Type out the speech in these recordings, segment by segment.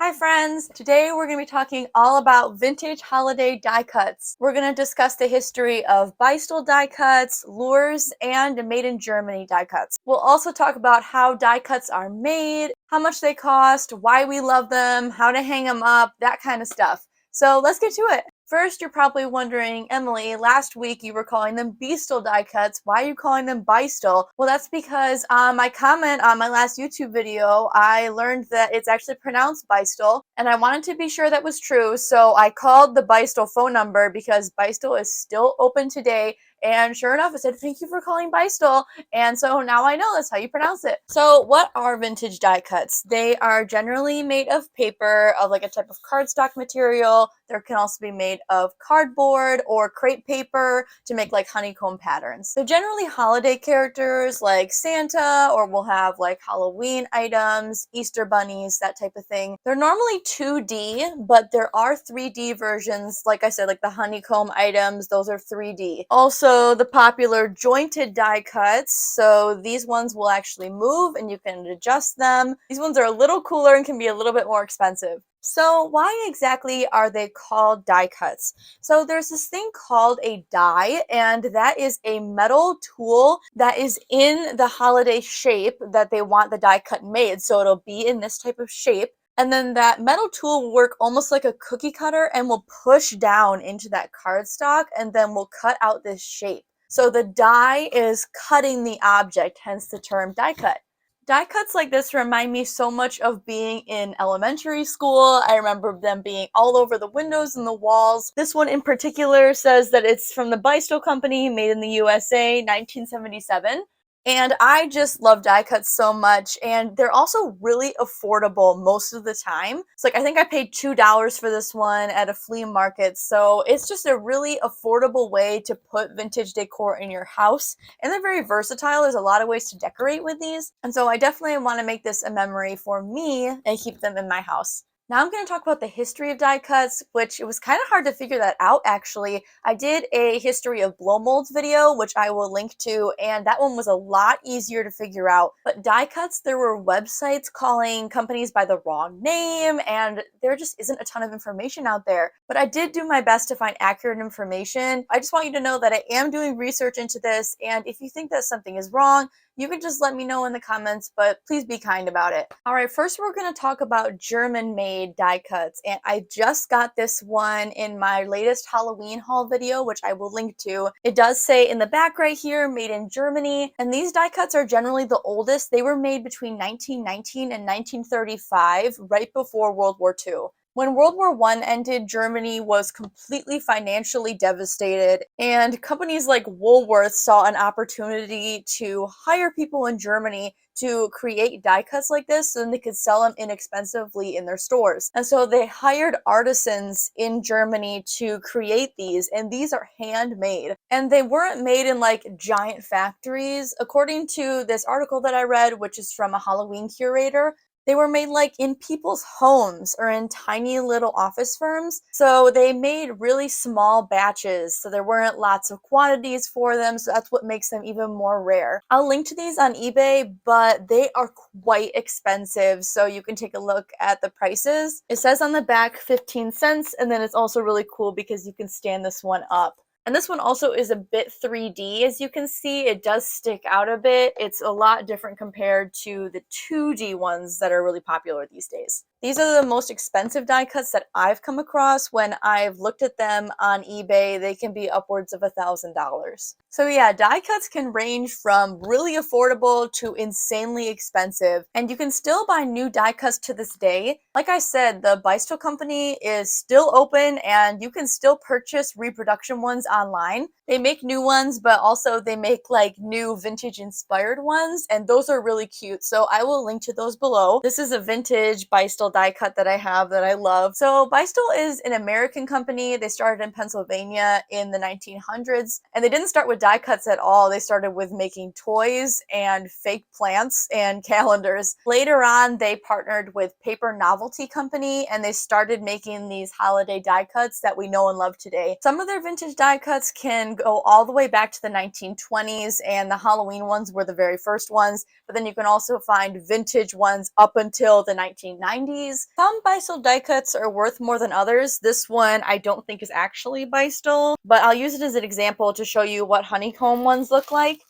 Hi friends! Today we're going to be talking all about vintage holiday die cuts. We're going to discuss the history of Beistle die cuts, Luhrs, and made in Germany die cuts. We'll also talk about how die cuts are made, how much they cost, why we love them, how to hang them up, that kind of stuff. So let's get to it. First, you're probably wondering, Emily, last week you were calling them Beistle die cuts. Why are you calling them Beistle? Well, that's because my comment on my last YouTube video, I learned that it's actually pronounced Beistle, and I wanted to be sure that was true, so I called the Beistle phone number because Beistle is still open today. And sure enough, it said, thank you for calling Beistle. And so now I know that's how you pronounce it. So what are vintage die cuts? They are generally made of paper, of like a type of cardstock material. There can also be made of cardboard or crepe paper to make like honeycomb patterns. They're generally holiday characters like Santa, or we'll have like Halloween items, Easter bunnies, that type of thing. They're normally 2D, but there are 3D versions. Like I said, like the honeycomb items, those are 3D. Also, the popular jointed die cuts, so these ones will actually move and you can adjust them. These ones are a little cooler and can be a little bit more expensive. So why exactly are they called die cuts? So there's this thing called a die, and that is a metal tool that is in the holiday shape that they want the die cut made. So it'll be in this type of shape. And then that metal tool will work almost like a cookie cutter and will push down into that cardstock and then will cut out this shape. So the die is cutting the object, hence the term die cut. Die cuts like this remind me so much of being in elementary school. I remember them being all over the windows and the walls. This one in particular says that it's from the Beistle company, made in the USA, 1977. And I just love die cuts so much, and they're also really affordable most of the time. It's like, I think I paid $2 for this one at a flea market, so it's just a really affordable way to put vintage decor in your house. And they're very versatile. There's a lot of ways to decorate with these, and so I definitely want to make this a memory for me and keep them in my house. Now I'm going to talk about the history of die cuts, which it was kind of hard to figure that out actually. I did a history of blow molds video, which I will link to, and that one was a lot easier to figure out. But die cuts, there were websites calling companies by the wrong name, and there just isn't a ton of information out there. But I did do my best to find accurate information. I just want you to know that I am doing research into this, and if you think that something is wrong, you can just let me know in the comments, but please be kind about it. Alright, first we're going to talk about German-made die cuts, and I just got this one in my latest Halloween haul video, which I will link to. It does say in the back right here, made in Germany, and these die cuts are generally the oldest. They were made between 1919 and 1935, right before World War II. When World War I ended, Germany was completely financially devastated, and companies like Woolworths saw an opportunity to hire people in Germany to create die cuts like this so then they could sell them inexpensively in their stores. And so they hired artisans in Germany to create these, and these are handmade. And they weren't made in like giant factories. According to this article that I read, which is from a Halloween curator, they were made like in people's homes or in tiny little office firms. So they made really small batches, so there weren't lots of quantities for them, so that's what makes them even more rare. I'll link to these on eBay, but they are quite expensive, so you can take a look at the prices. It says on the back 15 cents, and then it's also really cool because you can stand this one up. And this one also is a bit 3D, as you can see. It does stick out a bit. It's a lot different compared to the 2D ones that are really popular these days. These are the most expensive die cuts that I've come across. When I've looked at them on eBay, they can be upwards of $1,000. So yeah, die cuts can range from really affordable to insanely expensive, and you can still buy new die cuts to this day. Like I said, the Beistle company is still open, and you can still purchase reproduction ones online. They make new ones, but also they make like new vintage inspired ones, and those are really cute, so I will link to those below. This is a vintage Beistle die cut that I have that I love. So Beistle is an American company. They started in Pennsylvania in the 1900s, and they didn't start with die cuts at all. They started with making toys and fake plants and calendars. Later on, they partnered with Paper Novelty Company, and they started making these holiday die cuts that we know and love today. Some of their vintage die cuts can go all the way back to the 1920s, and the Halloween ones were the very first ones, but then you can also find vintage ones up until the 1990s. these. Some Beistle die cuts are worth more than others. This one I don't think is actually Beistle, but I'll use it as an example to show you what honeycomb ones look like.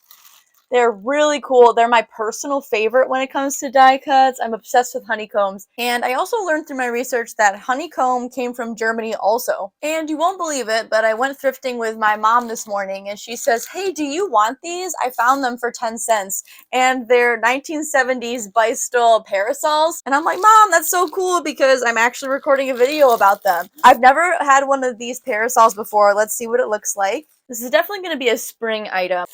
They're really cool. They're my personal favorite when it comes to die cuts. I'm obsessed with honeycombs. And I also learned through my research that honeycomb came from Germany also. And you won't believe it, but I went thrifting with my mom this morning and she says, "Hey, do you want these? I found them for 10 cents. And they're 1970s Beistle parasols." And I'm like, "Mom, that's so cool because I'm actually recording a video about them." I've never had one of these parasols before. Let's see what it looks like. This is definitely going to be a spring item.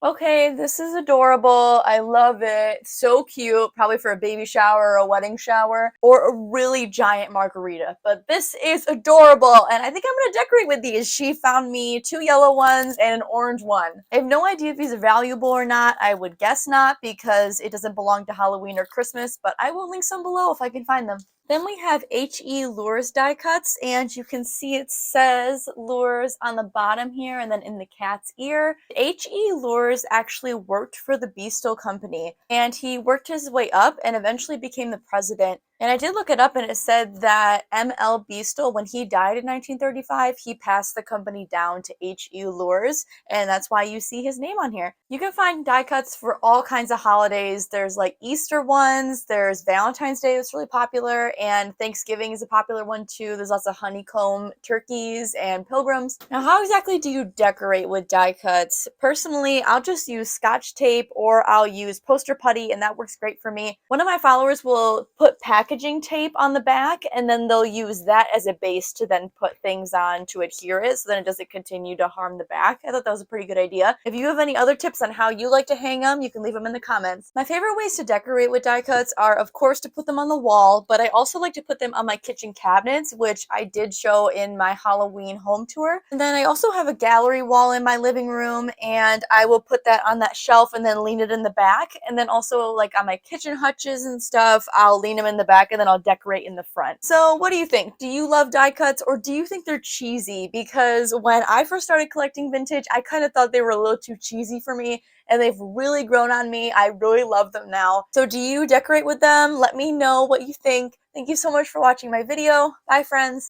Okay, this is adorable. I love it. So cute. Probably for a baby shower or a wedding shower or a really giant margarita. But this is adorable and I think I'm going to decorate with these. She found me 2 yellow ones and an orange one. I have no idea if these are valuable or not. I would guess not because it doesn't belong to Halloween or Christmas, but I will link some below if I can find them. Then we have H.E. Luhrs die cuts, and you can see it says Luhrs on the bottom here and then in the cat's ear. H.E. Luhrs actually worked for the Beistle company, and he worked his way up and eventually became the president. And I did look it up and it said that M.L. Beistle, when he died in 1935, he passed the company down to H.E. Luhrs, and that's why you see his name on here. You can find die cuts for all kinds of holidays. There's like Easter ones, there's Valentine's Day that's really popular, and Thanksgiving is a popular one too. There's lots of honeycomb turkeys and pilgrims. Now, how exactly do you decorate with die cuts? Personally, I'll just use Scotch tape or I'll use poster putty, and that works great for me. One of my followers will put packaging tape on the back, and then they'll use that as a base to then put things on to adhere it so then it doesn't continue to harm the back. I thought that was a pretty good idea. If you have any other tips on how you like to hang them, you can leave them in the comments. My favorite ways to decorate with die cuts are, of course, to put them on the wall, but I also like to put them on my kitchen cabinets, which I did show in my Halloween home tour. And then I also have a gallery wall in my living room, and I will put that on that shelf and then lean it in the back. And then also like on my kitchen hutches and stuff, I'll lean them in the back and then I'll decorate in the front. So what do you think? Do you love die cuts or do you think they're cheesy? Because when I first started collecting vintage, I kind of thought they were a little too cheesy for me, and they've really grown on me. I really love them now. So do you decorate with them? Let me know what you think. Thank you so much for watching my video. Bye, friends.